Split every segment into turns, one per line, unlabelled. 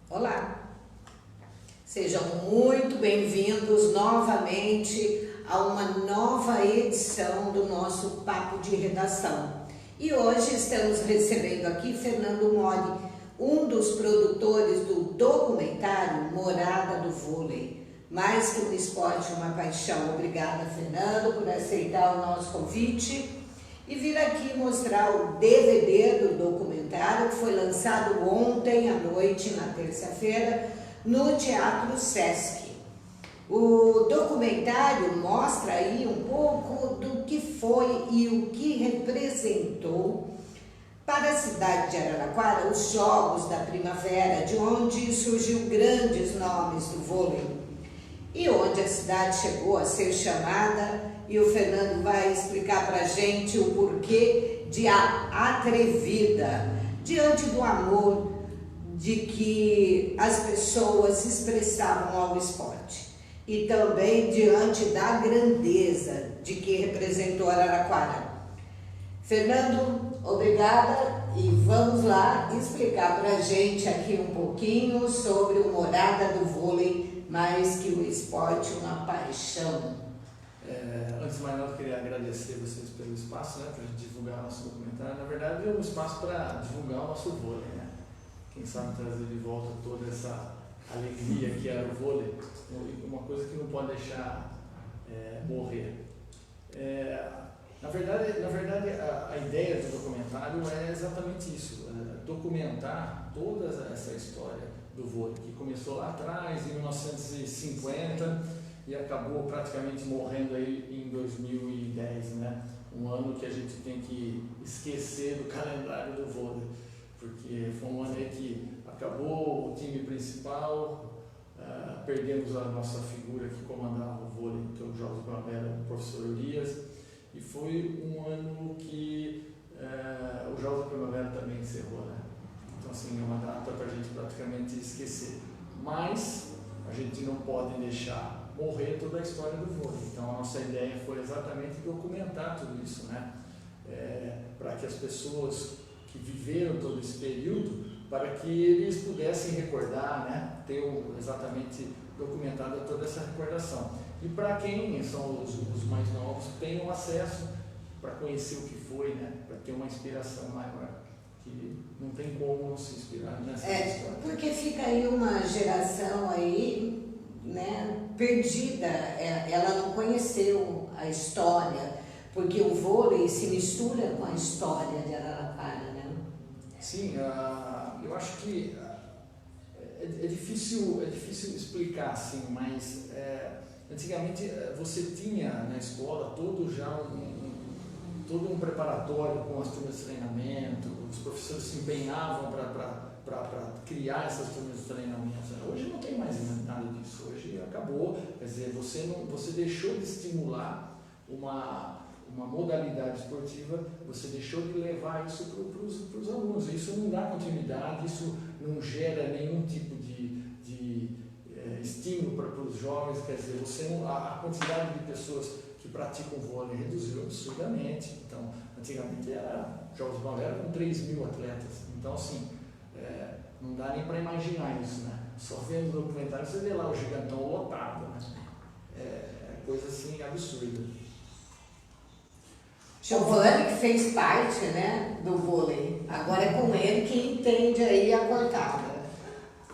Olá, sejam muito bem-vindos novamente a uma nova edição do nosso Papo de Redação. E hoje estamos recebendo aqui Fernando Mori, um dos produtores do documentário Morada do Vôlei. Mais que um esporte, uma paixão. Obrigada, Fernando, por aceitar o nosso convite e vir aqui mostrar o DVD do documentário que foi lançado ontem à noite, na terça-feira, no Teatro Sesc. O documentário mostra aí um pouco do que foi e o que representou para a cidade de Araraquara os Jogos da Primavera, de onde surgiu grandes nomes do vôlei e onde a cidade chegou a ser chamada. E o Fernando vai explicar para a gente o porquê de Atrevida, diante do amor de que as pessoas expressavam ao esporte e também diante da grandeza de que representou Araraquara. Fernando, obrigada e vamos lá explicar para a gente aqui um pouquinho sobre o Morada do Vôlei, mais que o esporte, uma paixão.
Antes de mais nada, eu queria agradecer vocês pelo espaço, para a gente divulgar nosso documentário. Na verdade, é um espaço para divulgar o nosso vôlei, Quem sabe trazer de volta toda essa alegria que era o vôlei, uma coisa que não pode deixar morrer. Na verdade, a ideia do documentário é exatamente isso, documentar toda essa história do vôlei, que começou lá atrás, em 1950, e acabou praticamente morrendo aí em 2010, Um ano que a gente tem que esquecer do calendário do vôlei, porque foi um ano aí que acabou o time principal, perdemos a nossa figura que comandava o vôlei, que é o Jogos Primavera, o professor Elias, e foi um ano que o Jogos da Primavera também encerrou, Então, assim, é uma data para a gente praticamente esquecer. Mas a gente não pode deixar morrer toda a história do vôlei. Então, a nossa ideia foi exatamente documentar tudo isso, para que as pessoas que viveram todo esse período, para que eles pudessem recordar, ter exatamente documentada toda essa recordação. E para quem são os mais novos, tenham acesso para conhecer o que foi, para ter uma inspiração maior, que não tem como não se inspirar nessa história.
Porque fica aí uma geração aí, perdida, ela não conheceu a história, porque o vôlei se mistura com a história de Araraquara,
Sim, eu acho que é difícil explicar, assim, mas antigamente você tinha na escola todo um preparatório com as turmas de treinamento, os professores se empenhavam para criar essas turmas de treinamento. Hoje não tem mais nada disso, hoje acabou, quer dizer, você deixou de estimular uma modalidade esportiva, você deixou de levar isso para os alunos, isso não dá continuidade, isso não gera nenhum tipo de estímulo para os jovens, quer dizer, a quantidade de pessoas que praticam vôlei reduziu absurdamente. Então, antigamente era Jogos Primavera com 3.000 atletas, então assim, não dá nem para imaginar isso, Só vendo o documentário você vê lá o Gigantão lotado, É coisa assim absurda.
Giovanni, que fez parte, do vôlei, agora é com ele que entende aí a cortada.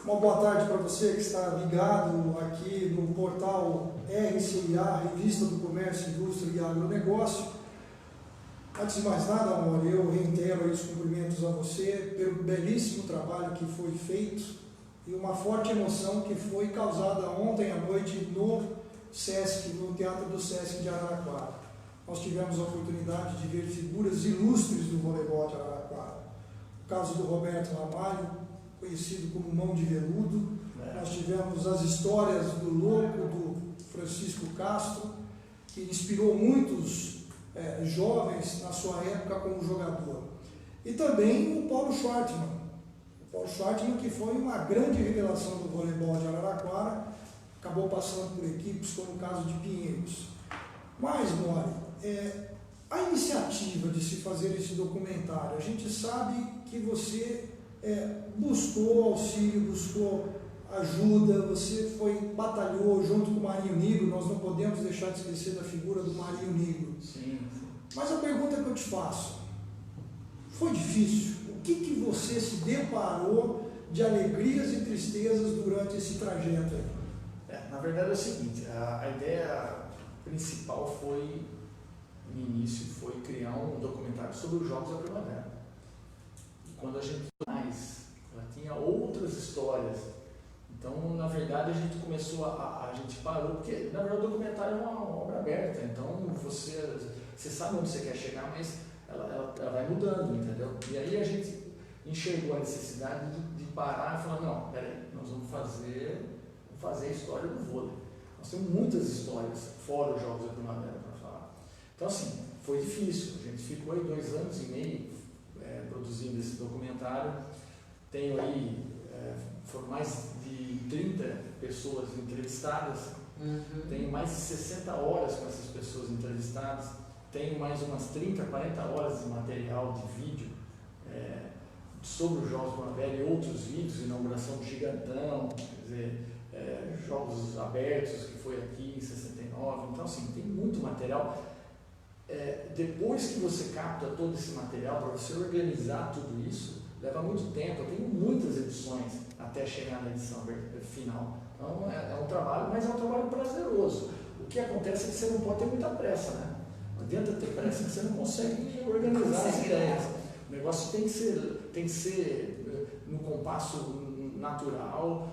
Uma boa tarde para você que está ligado aqui no portal RCIA, Revista do Comércio, Indústria e Agronegócio. Antes de mais nada, amor, eu reitero os cumprimentos a você pelo belíssimo trabalho que foi feito e uma forte emoção que foi causada ontem à noite no Sesc, no Teatro do Sesc de Araraquara. Nós tivemos a oportunidade de ver figuras ilustres do voleibol de Araraquara. O caso do Roberto Ramalho, conhecido como Mão de Veludo. Nós tivemos as histórias do Louco, do Francisco Castro, que inspirou muitos jovens na sua época como jogador. E também o Paulo Schwartzman. O Paulo Schwartzman, que foi uma grande revelação do voleibol de Araraquara, acabou passando por equipes como o caso de Pinheiros. Mas, Mori, a iniciativa de se fazer esse documentário, a gente sabe que você buscou auxílio, buscou ajuda, você batalhou junto com o Marinho Negro, nós não podemos deixar de esquecer da figura do Marinho Negro.
Sim.
Mas a pergunta que eu te faço, foi difícil? O que você se deparou de alegrias e tristezas durante esse trajeto aí?
Na verdade é o seguinte, a ideia principal foi, no início, foi criar um documentário sobre os Jogos da Primavera. E quando a gente ela tinha outras histórias. Então, na verdade, a gente começou a gente parou, porque, na verdade, o documentário é uma obra aberta, então você sabe onde você quer chegar, mas ela vai mudando, entendeu? E aí a gente enxergou a necessidade de parar e falar, não, peraí, nós vamos fazer a história do vôlei. Nós temos muitas histórias fora os Jogos da Primavera para falar. Então, assim, foi difícil, a gente ficou aí 2 anos e meio produzindo esse documentário. Tenho aí, foram mais de 30 pessoas entrevistadas, tenho mais de 60 horas com essas pessoas entrevistadas, tenho mais umas 30, 40 horas de material de vídeo sobre os Jogos da Primavera e outros vídeos, inauguração do Gigantão, quer dizer, Jogos Abertos, que foi aqui em 69, então assim, tem muito material. Depois que você capta todo esse material, para você organizar tudo isso, leva muito tempo. Eu tenho muitas edições até chegar na edição final. Então é um trabalho, mas é um trabalho prazeroso. O que acontece é que você não pode ter muita pressa, né? Não adianta ter pressa que você não consegue organizar as ideias. O negócio tem que ser no compasso natural.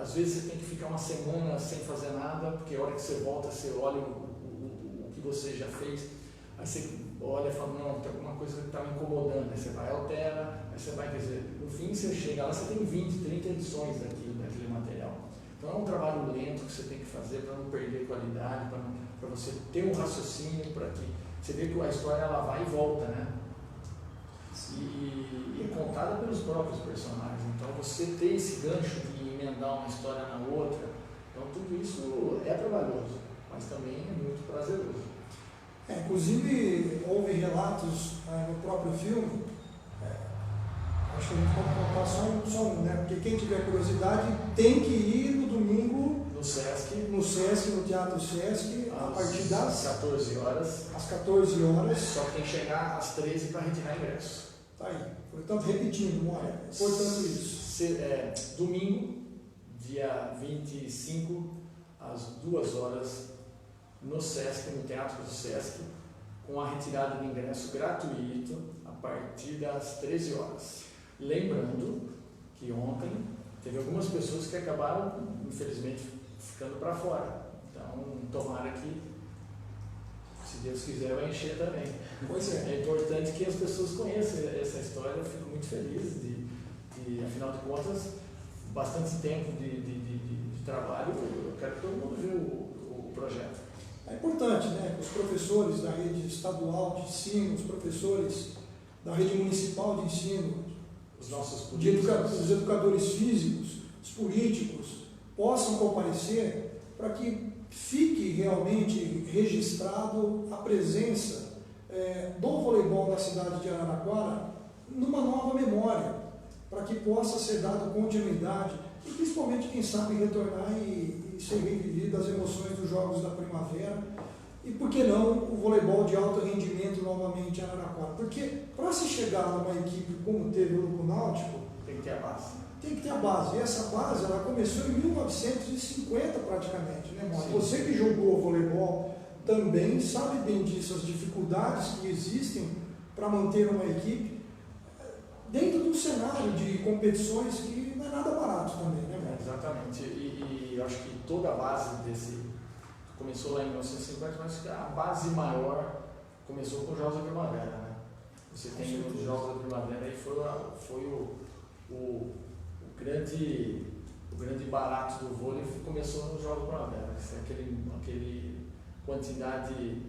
Às vezes você tem que ficar uma semana sem fazer nada, porque a hora que você volta, você olha o que você já fez. Aí você olha e fala, não, tem alguma coisa que está me incomodando. Aí você vai, altera, aí você vai, quer dizer, no fim você chega lá, você tem 20, 30 edições daquele material. Então é um trabalho lento que você tem que fazer para não perder qualidade, para você ter um raciocínio, para que você vê que a história ela vai e volta, né? E é contada pelos próprios personagens. Então você ter esse gancho de emendar uma história na outra, então tudo isso é trabalhoso, mas também é muito prazeroso.
Inclusive, houve relatos no próprio filme, acho que a gente pode contar só um, né? Porque quem tiver curiosidade tem que ir no domingo
no Sesc,
no Teatro Sesc, a partir das
14 horas.
Às 14 horas.
Só quem chegar às 13 para retirar ingresso.
Tá aí. Portanto, repetindo, Moura, portanto isso.
Domingo, dia 25, às 2 horas, no Sesc, no Teatro do Sesc, com a retirada de ingresso gratuito a partir das 13 horas. Lembrando que ontem teve algumas pessoas que acabaram, infelizmente, ficando para fora. Então, tomara que, se Deus quiser, vai encher também.
Pois é.
É importante que as pessoas conheçam essa história. Eu fico muito feliz de afinal de contas, bastante tempo de trabalho. Eu quero que todo mundo veja o projeto.
É importante, né, que os professores da rede estadual de ensino, os professores da rede municipal de ensino,
os nossos
os educadores físicos, os políticos, possam comparecer para que fique realmente registrado a presença do voleibol na cidade de Araraquara numa nova memória, para que possa ser dado continuidade e principalmente, quem sabe, retornar e ser revivido as emoções dos Jogos da Primavera e, por que não, o voleibol de alto rendimento novamente em Araraquara. Porque para se chegar numa equipe como teve o Grupo Náutico,
tem que ter a base.
Tem que ter a base. E essa base ela começou em 1950 praticamente, né, Mauro? Você que jogou voleibol também sabe bem disso, as dificuldades que existem para manter uma equipe dentro de um cenário de competições que não é nada barato também, né, Mauro?
Exatamente. E eu acho que toda a base começou lá em 1950, mas a base maior começou com os Jogos da Primavera, né? Você tem os Jogos da Primavera e foi o grande barato do vôlei começou nos Jogos da Primavera. Aquele quantidade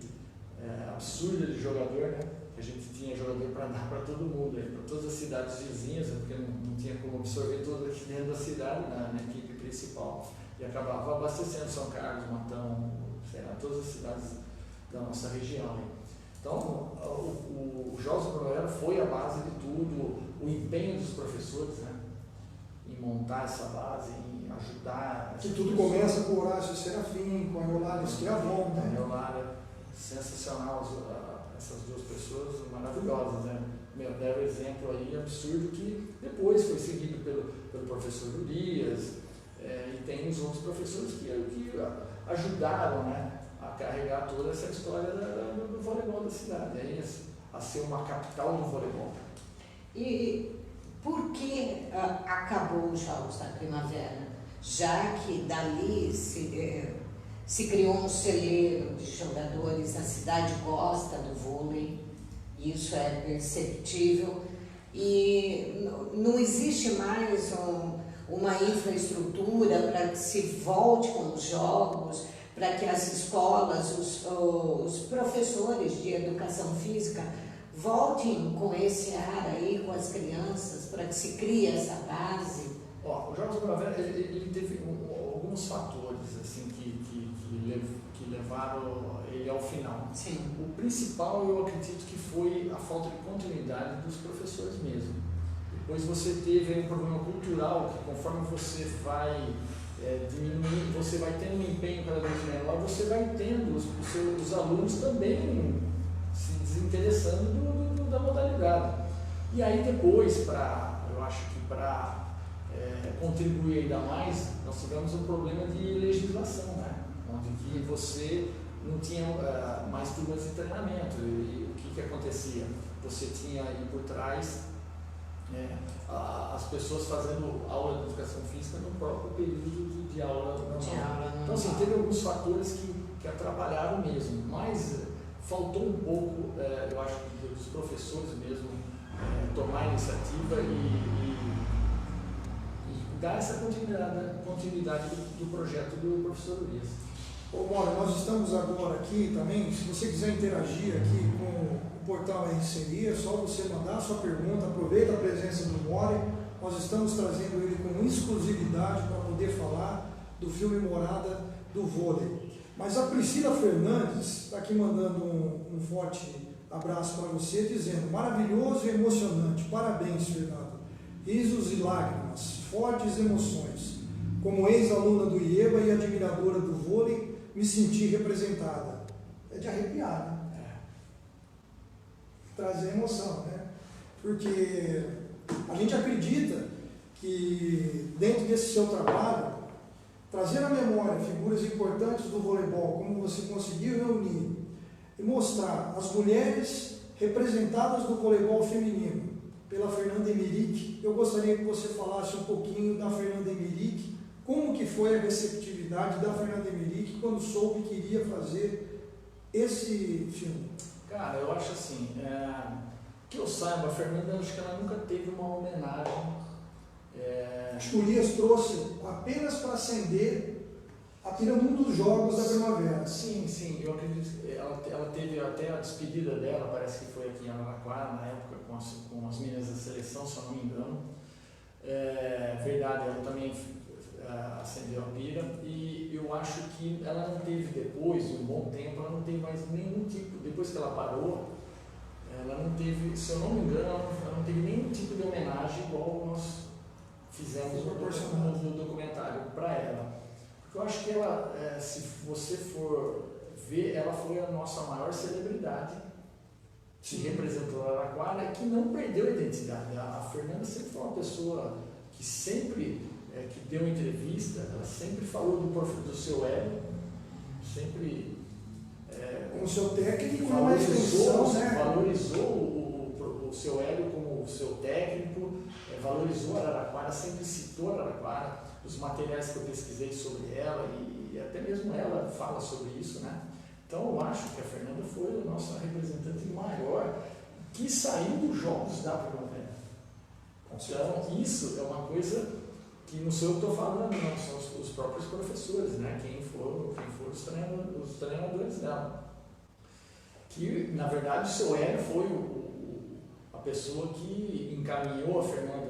absurda de jogador, né? Que a gente tinha jogador para dar para todo mundo, para todas as cidades vizinhas, porque não tinha como absorver tudo aqui dentro da cidade, na equipe principal. E acabava abastecendo São Carlos, Matão, sei lá, todas as cidades da nossa região. Então, o Jogos da Primavera foi a base de tudo. o empenho dos professores, né, em montar essa base, em ajudar.
Que tudo começa com o Horácio Serafim, com a Eulália Schiavon, né?
A Eulália, sensacional, essas duas pessoas maravilhosas, né? Deram exemplo aí absurdo que depois foi seguido pelo professor Urias, e tem os outros professores que ajudaram, né, a carregar toda essa história do voleibol da cidade, a ser uma capital do voleibol.
E por que acabou os Jogos da Primavera? Já que dali se criou um celeiro de jogadores, a cidade gosta do vôlei, isso é perceptível, e não existe mais uma infraestrutura para que se volte com os jogos, para que as escolas, os professores de educação física voltem com esse ar aí, com as crianças, para que se crie essa base.
O Jogos da Primavera, ele teve alguns fatores assim, que levaram ele ao final.
Sim.
O principal, eu acredito que foi a falta de continuidade dos professores mesmo. Depois você teve um problema cultural, que conforme você vai diminuindo, você vai tendo um empenho cada vez menor, você vai tendo os alunos também se desinteressando da modalidade. E aí depois, eu acho que para contribuir ainda mais, nós tivemos um problema de legislação, né? Onde que você não tinha mais turmas de treinamento. E o que acontecia? Você tinha aí por trás as pessoas fazendo aula de educação física no próprio período de aula normal. Então, assim, teve alguns fatores que atrapalharam mesmo, mas faltou um pouco, eu acho, dos professores mesmo tomar a iniciativa e dar essa continuidade do projeto do professor Urias.
Mora, nós estamos agora aqui também, se você quiser interagir aqui com o portal RCI, é só você mandar a sua pergunta, aproveita a presença do Mora, nós estamos trazendo ele com exclusividade para poder falar do filme Morada do Vôlei. Mas a Priscila Fernandes está aqui mandando um forte abraço para você, dizendo: maravilhoso e emocionante, parabéns, Fernando, risos e lágrimas, fortes emoções. Como ex-aluna do IEBA e admiradora do vôlei, me senti representada. É de arrepiar, né? Trazer emoção, né? Porque a gente acredita que dentro desse seu trabalho, trazer à memória figuras importantes do voleibol, como você conseguiu reunir e mostrar as mulheres representadas do voleibol feminino pela Fernanda Emerick. Eu gostaria que você falasse um pouquinho da Fernanda Emerick, como que foi a receptividade da Fernanda Emerick quando soube que iria fazer esse filme?
Cara, eu acho assim, que eu saiba, a Fernanda, acho que ela nunca teve uma homenagem.
Acho que o Urias trouxe apenas para acender a pira num dos jogos da primavera.
Sim, eu acredito. Ela teve até a despedida dela, parece que foi aqui em Araraquara, na época, com as meninas da seleção, se eu não me engano. Verdade, ela também acendeu a pira, e eu acho que ela não teve depois, de um bom tempo, ela não teve mais nenhum tipo, depois que ela parou, ela não teve, se eu não me engano, ela não teve nenhum tipo de homenagem igual nós fizemos no documentário para ela. Porque eu acho que ela, se você for ver, ela foi a nossa maior celebridade que representou a Araraquara, que não perdeu a identidade. A Fernanda sempre foi uma pessoa que sempre, que deu entrevista, ela sempre falou do seu ego, sempre
como seu técnico,
valorizou o seu ego como o seu técnico, valorizou a Araraquara, sempre citou a Araraquara, os materiais que eu pesquisei sobre ela, e até mesmo ela fala sobre isso, né? Então eu acho que a Fernanda foi a nossa representante maior que saiu dos Jogos da Primavera. Então isso é uma coisa que não sou eu que estou falando, não, são os próprios professores, né? Quem foram os treinadores dela. Que, na verdade, o seu Hélio foi a pessoa que encaminhou a Fernanda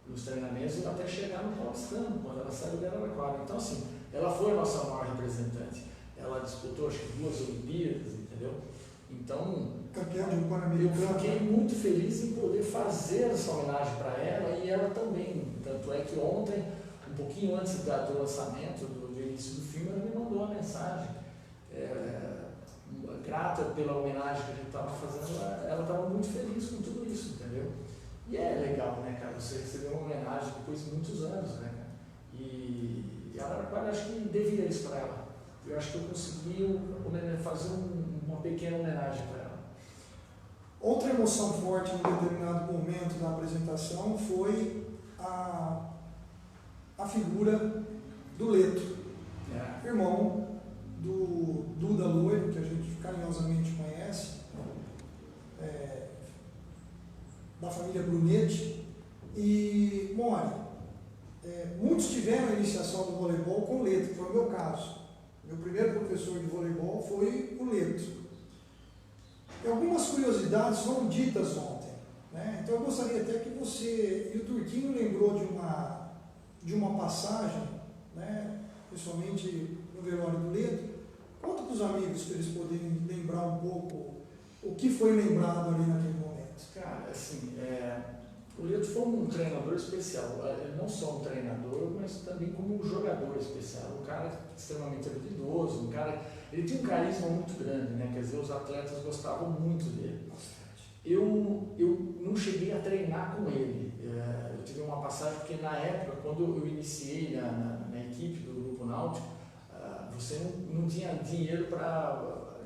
nos treinamentos até chegar no Paulistano, quando ela saiu da Araraquara. Então, assim, ela foi a nossa maior representante. Ela disputou, acho que 2 Olimpíadas, entendeu? Então,
campeão de um
Eu
Pan-Americano.
fiquei muito feliz em poder fazer essa homenagem para ela e ela também. Tanto é que ontem, um pouquinho antes do lançamento, do início do filme, ela me mandou uma mensagem. Grata pela homenagem que a gente estava fazendo, ela estava muito feliz com tudo isso, entendeu? E é legal, né, cara, você receber uma homenagem depois de muitos anos, né, cara? E a Araraquara, acho que deveria isso para ela. Eu acho que eu consegui fazer uma pequena homenagem para ela.
Outra emoção forte em um determinado momento da apresentação foi a figura do Leto, irmão do Duda Loiro, que a gente carinhosamente conhece, da família Brunetti. E, Mori, muitos tiveram a iniciação do voleibol com o Leto, que foi o meu caso. Meu primeiro professor de voleibol foi o Leto. E algumas curiosidades foram ditas ontem, né? Então eu gostaria até que você, e o Turquinho lembrou de uma passagem, né? Principalmente no velório do Leto. Conta para os amigos para eles poderem lembrar um pouco o que foi lembrado ali naquele momento.
Cara, assim, o Leto foi um treinador especial. Ele não só um treinador, mas também como um jogador especial. Um cara extremamente habilidoso, ele tinha um carisma muito grande, né? Quer dizer, os atletas gostavam muito dele. Eu não cheguei a treinar com ele. Eu tive uma passagem, porque na época, quando eu iniciei na equipe do Grupo Náutico, você não tinha dinheiro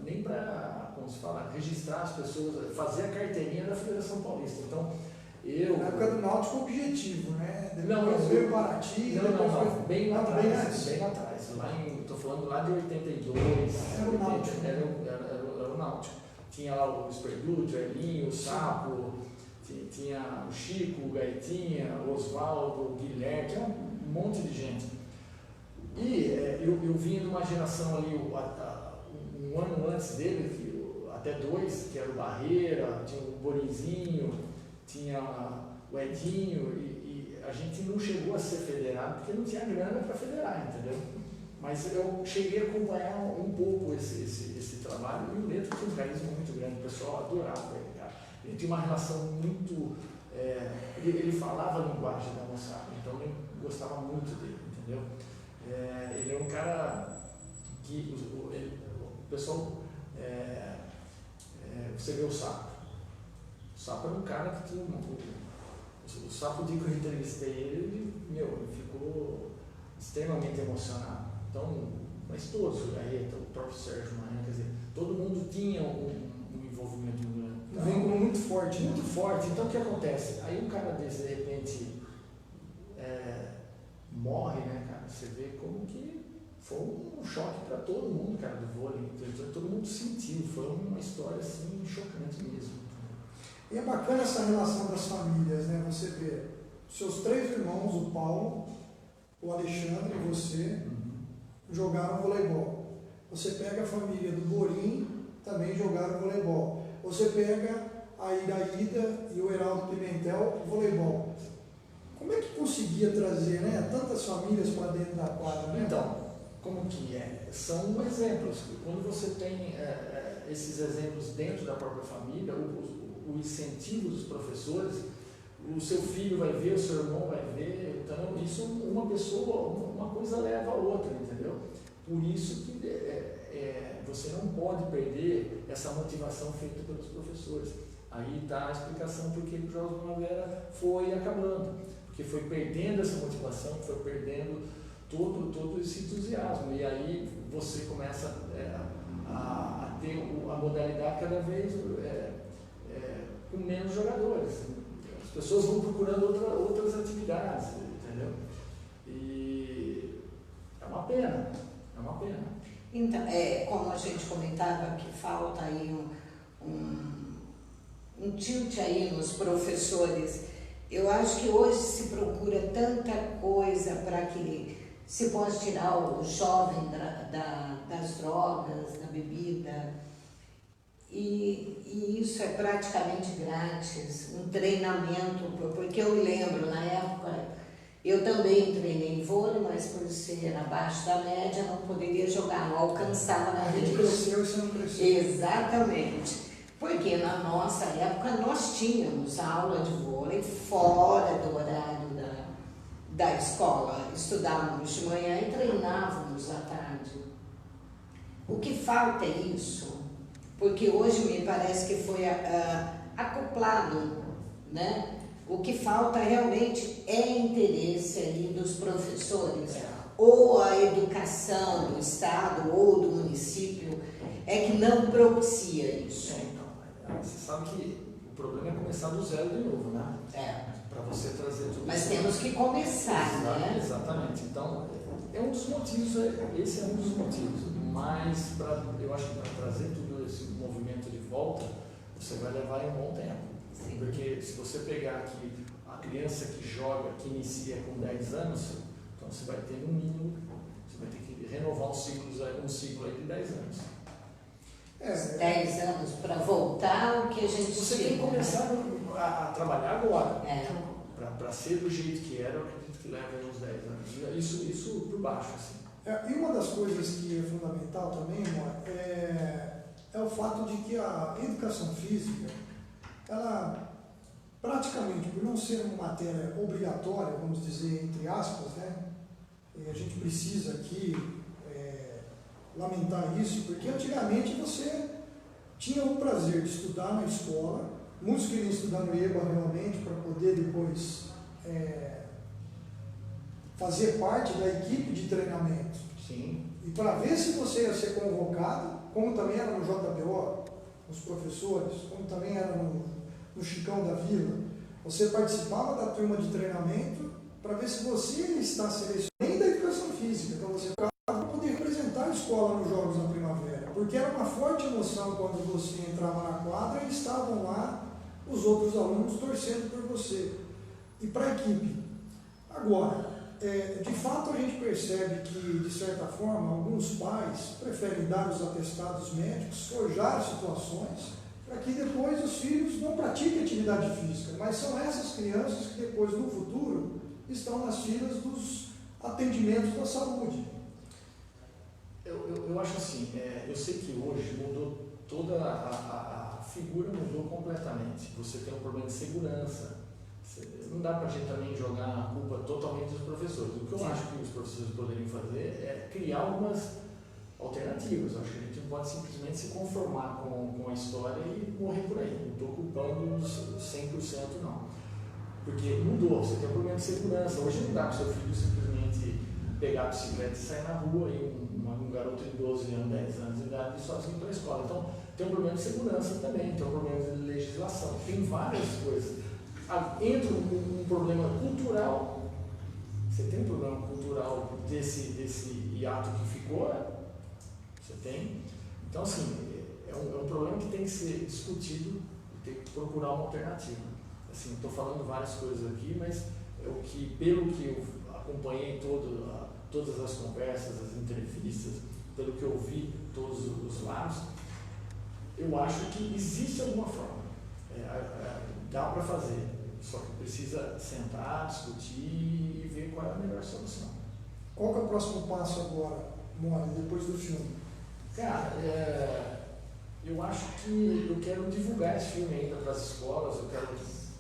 nem para, como se fala, registrar as pessoas, fazer a carteirinha da Federação Paulista. Então,
na época do Náutico, objetivo, né?
Depois
veio Paraty.
Não, bem lá atrás. Estou falando lá de 82.
Era o Náutico.
Era o Náutico. Tinha lá o Esperduto, o Elinho, o Sapo, tinha o Chico, o Gaitinha, o Oswaldo, o Guilherme, tinha um monte de gente. E eu vinha de uma geração ali, um ano antes dele, até dois, que era o Barreira, tinha o Borinzinho, tinha o Edinho, e a gente não chegou a ser federado porque não tinha grana para federar, entendeu? Mas eu cheguei a acompanhar um pouco esse trabalho, e o Leto tinha um carisma muito grande, o pessoal adorava ele, cara. Ele tinha uma relação muito... ele falava a linguagem da moçada, então eu gostava muito dele, entendeu? Ele é um cara que o pessoal... você vê o Sapo. O Sapo era um cara que tinha... O Sapo, de que eu entrevistei ele ficou extremamente emocionado. Então, mas todos, o Gaeta, o próprio Sérgio Maia, quer dizer, todo mundo tinha um envolvimento muito grande.
Um vínculo muito forte.
Muito forte. Então, o que acontece? Aí um cara desse, de repente, morre, né, cara? Você vê como que foi um choque para todo mundo, cara, do vôlei. Todo mundo sentiu. Foi uma história, assim, chocante mesmo.
E é bacana essa relação das famílias, né? Você vê seus três irmãos, o Paulo, o Alexandre e você, jogaram voleibol. Você pega a família do Borim, também jogaram voleibol. Você pega a Iraída e o Heraldo Pimentel, voleibol. Como é que conseguia trazer, né, tantas famílias para dentro da quadra, né?
Então, como que é? São exemplos. Quando você tem esses exemplos dentro da própria família, o incentivo dos professores, o seu filho vai ver, o seu irmão vai ver, então isso uma pessoa, uma coisa leva a outra, entendeu? Por isso que você não pode perder essa motivação feita pelos professores. Aí está a explicação por que o Jogos Primavera foi acabando, porque foi perdendo essa motivação, foi perdendo todo esse entusiasmo, e aí você começa a ter a modalidade cada vez com menos jogadores. As pessoas vão procurando outras atividades, entendeu? E é uma pena.
Então, como a gente comentava, que falta aí um tilt aí nos professores. Eu acho que hoje se procura tanta coisa para que se possa tirar o jovem das drogas, da bebida, e isso é praticamente grátis, um treinamento, porque eu lembro, na época, eu também treinei vôlei, mas por ser abaixo da média, não poderia jogar, não alcançava na rede.
Cresceu e você não cresceu.
Exatamente. Porque na nossa época nós tínhamos aula de vôlei fora do horário da escola. Estudávamos de manhã e treinávamos à tarde. O que falta é isso, porque hoje me parece que foi acoplado, né? O que falta realmente é interesse ali dos professores, ou a educação do estado ou do município é que não propicia isso.
Então, você sabe que o problema é começar do zero de novo, né? Para você trazer tudo.
Mas temos que começar, né?
Exatamente. Então, é um dos motivos, esse é um dos motivos, mas eu acho que para trazer tudo esse movimento de volta, você vai levar um bom tempo.
Sim.
Porque se você pegar aqui a criança que joga, que inicia com 10 anos, então você vai ter no mínimo, você vai ter que renovar um ciclo aí de 10 anos.
10 anos para voltar ao que a gente
Você
tinha,
tem que começar,
né?
a trabalhar agora.
É.
Para ser do jeito que era, eu acredito que leva uns 10 anos. Isso por baixo, assim.
E uma das coisas que é fundamental também, amor, é o fato de que a educação física, ela praticamente, por não ser uma matéria obrigatória, vamos dizer, entre aspas, né? E a gente precisa aqui lamentar isso, porque antigamente você tinha o prazer de estudar na escola, muitos queriam estudar no EBA realmente para poder depois fazer parte da equipe de treinamento.
Sim.
E para ver se você ia ser convocado, como também era no JBO, os professores, como também era no Chicão da Vila, você participava da turma de treinamento para ver se você está selecionado nem da educação física, então você ficava para poder representar a escola nos Jogos da Primavera, porque era uma forte emoção quando você entrava na quadra e estavam lá os outros alunos torcendo por você e para a equipe. Agora, de fato a gente percebe que, de certa forma, alguns pais preferem dar os atestados médicos, forjar situações, para que depois os filhos não pratiquem atividade física, mas são essas crianças que depois, no futuro, estão nas filas dos atendimentos da saúde.
Eu acho assim, eu sei que hoje mudou toda a figura, mudou completamente. Você tem um problema de segurança. Não dá para a gente também jogar a culpa totalmente dos professores. O que eu acho que os professores poderiam fazer é criar algumas alternativas. Eu acho que a gente não pode simplesmente se conformar com a história e morrer por aí. Não estou culpando os 100% não. Porque mudou, você tem um problema de segurança. Hoje não dá para o seu filho simplesmente pegar a bicicleta e sair na rua e um garoto de 12 anos, 10 anos de idade ir sozinho para a escola. Então tem um problema de segurança também, tem um problema de legislação, tem várias coisas. Entra um problema cultural. Você tem um problema cultural desse hiato que ficou? Você tem. Então, assim, é um problema que tem que ser discutido e tem que procurar uma alternativa. Assim, estou falando várias coisas aqui, mas é o que, pelo que eu acompanhei todas as conversas, as entrevistas, pelo que eu vi todos os lados, eu acho que existe alguma forma. Dá para fazer. Só que precisa sentar, discutir e ver qual é a melhor solução.
Qual que é o próximo passo agora, Mori, depois do filme?
Cara, eu acho que eu quero divulgar esse filme ainda para as escolas, eu quero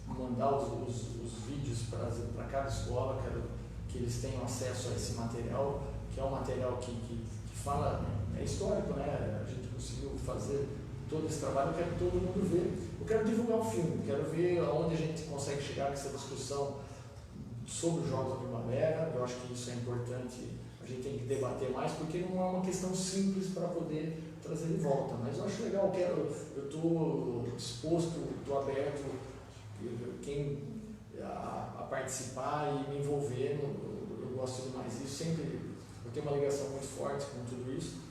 mandar os vídeos para cada escola, quero que eles tenham acesso a esse material, que é um material que fala, é histórico, né? A gente conseguiu fazer todo esse trabalho, eu quero que todo mundo ver. Eu quero divulgar o filme, quero ver aonde a gente consegue chegar com essa discussão sobre os Jogos da Primavera. Eu acho que isso é importante, a gente tem que debater mais, porque não é uma questão simples para poder trazer de volta. Mas eu acho legal, eu estou disposto, estou aberto a participar e me envolver. Eu gosto demais disso, sempre eu tenho uma ligação muito forte com tudo isso.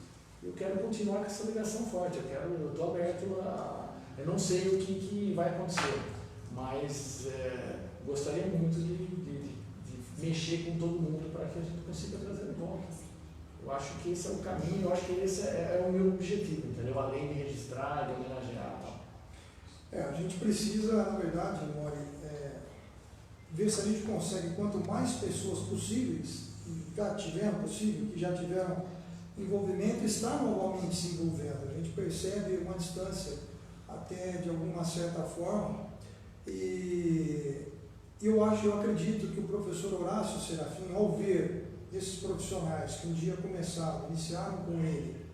Eu quero continuar com essa ligação forte, eu estou aberto eu não sei o que vai acontecer, mas gostaria muito de mexer com todo mundo para que a gente consiga trazer de volta. Eu acho que esse é o caminho, eu acho que esse é o meu objetivo, entendeu? Além de registrar, de homenagear e tal.
A gente precisa, na verdade, Mori, ver se a gente consegue, quanto mais pessoas possíveis, que já tiveram envolvimento, estar novamente se envolvendo. A gente percebe uma distância até de alguma certa forma, e eu acredito que o professor Horácio Serafim, ao ver esses profissionais que um dia iniciaram com ele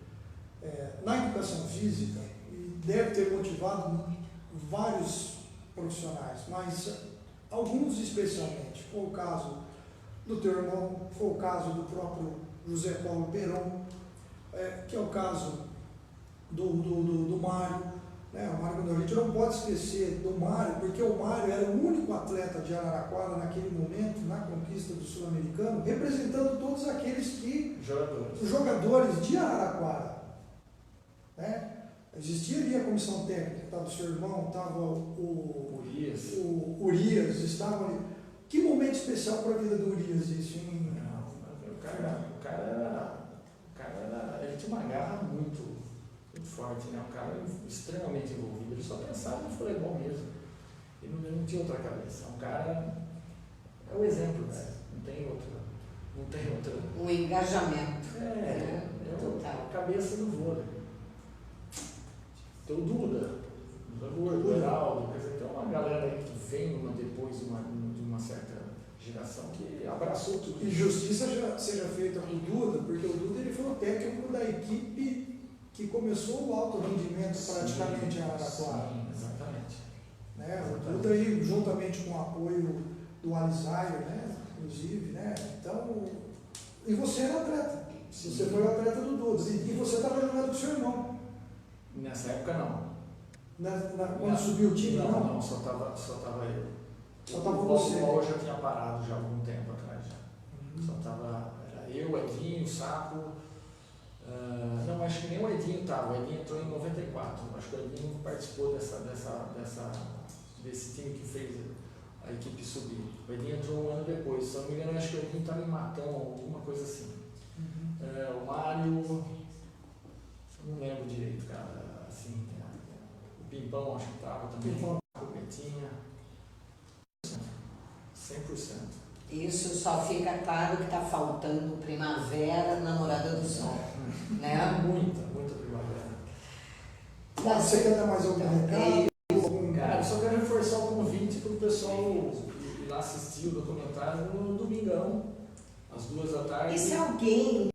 na educação física, e deve ter motivado vários profissionais, mas alguns especialmente, foi o caso do teu irmão, foi o caso do próprio José Paulo Peron, que é o caso do Mário, né? O Mário, a gente não pode esquecer do Mário, porque o Mário era o único atleta de Araraquara naquele momento, na conquista do Sul-Americano, representando todos aqueles jogadores de Araraquara, né? Existia ali a comissão técnica, estava o seu irmão, estava o Urias, estavam ali. Que momento especial para a vida do Urias isso, hein?
O cara ele tinha uma garra muito forte, né? Um cara extremamente envolvido, ele só pensava no futebol mesmo. Ele não tinha outra cabeça. Um cara é o exemplo, né? Não tem outra.
O engajamento.
Total. A cabeça do vôlei. Tem o Duda, o Heraldo, quer dizer, tem uma galera aí que vem depois de uma certa geração que abraçou tudo.
E justiça seja feita com o Duda, porque o Duda ele foi o técnico da equipe que começou o alto rendimento praticamente em Araraquara.
Sim, exatamente.
Né? O Duda aí, juntamente com o apoio do Alisaio, né? Inclusive, né? Então, e você era atleta. Sim. Você foi o atleta do Duda. E você estava jogando com o seu irmão.
Nessa época não.
Quando subiu o time, não?
Não, só tava eu.
Só estava você.
O já tinha parado já há algum tempo atrás. Só era eu, Edinho, Saco. Não, acho que nem o Edinho estava. O Edinho entrou em 94. Acho que o Edinho participou desse time que fez a equipe subir. O Edinho entrou um ano depois. Se não me engano, acho que o Edinho estava em Matão, alguma coisa assim. O Mário, não lembro direito, cara. Assim, o Pimpão acho que estava também. O Betinha. 100%.
Isso só fica claro que está faltando primavera na Morada do Sol. Né?
Muita primavera.
Você quer dar mais algum recado?
Cara, eu só quero reforçar o convite para o pessoal ir lá assistir o documentário no domingão, às 14h.
E se alguém...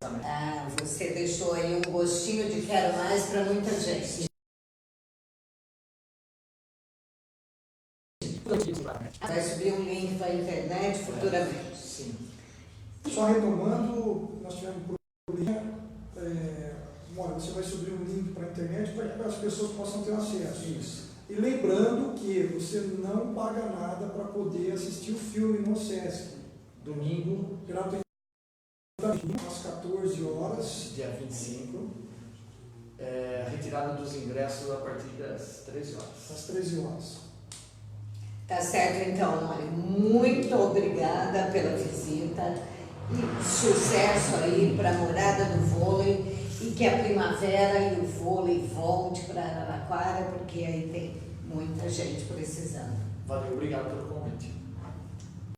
você deixou aí um gostinho de quero mais para muita gente. Vai subir um link para a internet futuramente.
Sim.
Só retomando, nós tivemos um problema. Você vai subir um link para a internet para que as pessoas possam ter acesso.
Isso.
E lembrando que você não paga nada para poder assistir o filme no Sesc.
Domingo,
gratuitamente, às 14 horas.
Dia 25. Retirada dos ingressos a partir das 13 horas.
Às 13 horas.
Tá certo, então, Mari. Muito obrigada pela visita e sucesso aí para a Morada do Vôlei e que a primavera e o vôlei volte para Araraquara, porque aí tem muita gente precisando.
Valeu, obrigado pelo convite.